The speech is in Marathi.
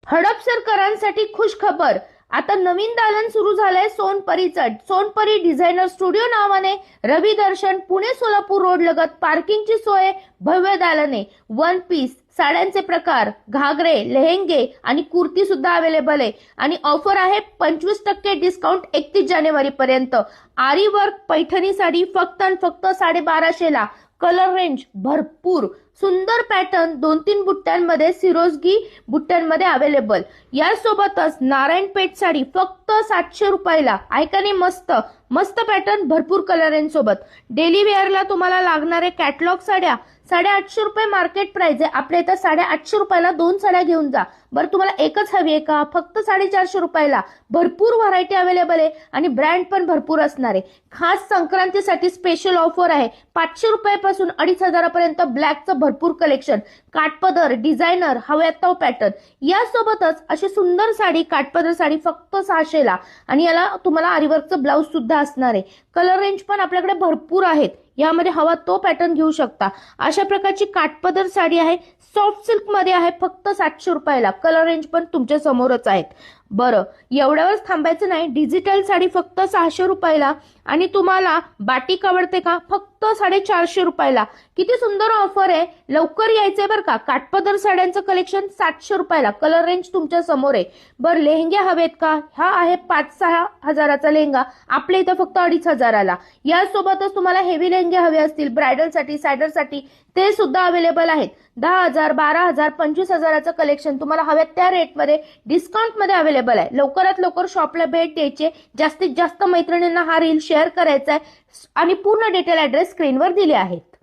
हडपसरकरांसाठी खुश खबर. आता नवीन दालन सुरू झालंय सोनपरीचं. सोनपरी डिझायनर स्टुडिओ नावाने रवी दर्शन पुणे सोलापूर रोड लगत पार्किंगची सोय, भव्य दालने, वन पीस साड्यांचे प्रकार, घागरे, लेहेंगे आणि कुर्ती सुद्धा अवेलेबल आहे. आणि ऑफर आहे 25% डिस्काउंट 31 जानेवारी पर्यंत. आरी वर्क पैठणी साडी फक्त आणि फक्त 1250 ला. कलर रेंज भरपूर, सुंदर पॅटर्न 2-3 बुट्ट्यांमध्ये, सिरोजगी बुट्ट्यांमध्ये अवेलेबल. यासोबतच नारायणपेठ साडी फक्त 700 रुपयाला. ऐकाने मस्त मस्त पॅटर्न, भरपूर कलर रेंज सोबत. डेली वेअरला तुम्हाला लागणारे कॅटलॉग साड्या 850 रुपये मार्केट प्राइस आहे. आपल्या इथं 850 रुपयाला 2 साड्या घेऊन जा. बरं, तुम्हाला एकच हवी आहे का? फक्त 450 रुपयाला. भरपूर व्हरायटी अवेलेबल आहे आणि ब्रँड पण भरपूर असणार आहे. खास संक्रांतीसाठी स्पेशल ऑफर आहे. 500 रुपयापासून 2500 पर्यंत ब्लॅकचं भरपूर कलेक्शन, काठपदर, डिझायनर, हव्यात तो पॅटर्न. यासोबतच अशी सुंदर साडी, काठपदर साडी फक्त 600 ला. आणि याला तुम्हाला आरीवर्कचं ब्लाऊज सुद्धा असणार आहे. कलर रेंज पण आपल्याकडे भरपूर आहेत. यामध्ये हवा तो पॅटर्न घेऊ शकता. अशा प्रकारची काठपदर साडी आहे, सॉफ्ट सिल्क मध्ये आहे, फक्त 700 रुपयाला. कलर रेंज पण तुमच्या समोरच आहेत. बरं, एवढ्यावरच थांबायचं नाही. डिजिटल साडी फक्त 600 रुपयाला. आणि तुम्हाला बाटिक आवडते का? फक्त 450 रुपयाला. किती सुंदर ऑफर आहे. लवकर यायचंय बरं का. काठपदर साड्यांचं कलेक्शन 700 रुपयाला. कलर रेंज तुमच्या समोर आहे. बरं, लेहंगे हवेत का? हा आहे 5-6 हजाराचा लेहंगा, आपल्या इथं फक्त 2500ला. यासोबतच तुम्हाला हेवी लेहंगे हवे असतील ब्रायडलसाठी, सायडरसाठी, ते सुद्धा अवेलेबल आहेत. 10,000, 12,000, 25,000चं कलेक्शन तुम्हाला हव्यात त्या रेटमध्ये डिस्काउंट मध्ये अवेलेबल आहे. लवकरात लवकर शॉपला भेट द्यायची. जास्तीत जास्त मैत्रिणींना हा रील शेअर करायचा आहे आणि पूर्ण डिटेल ऍड्रेस स्क्रीनवर दिले आहेत.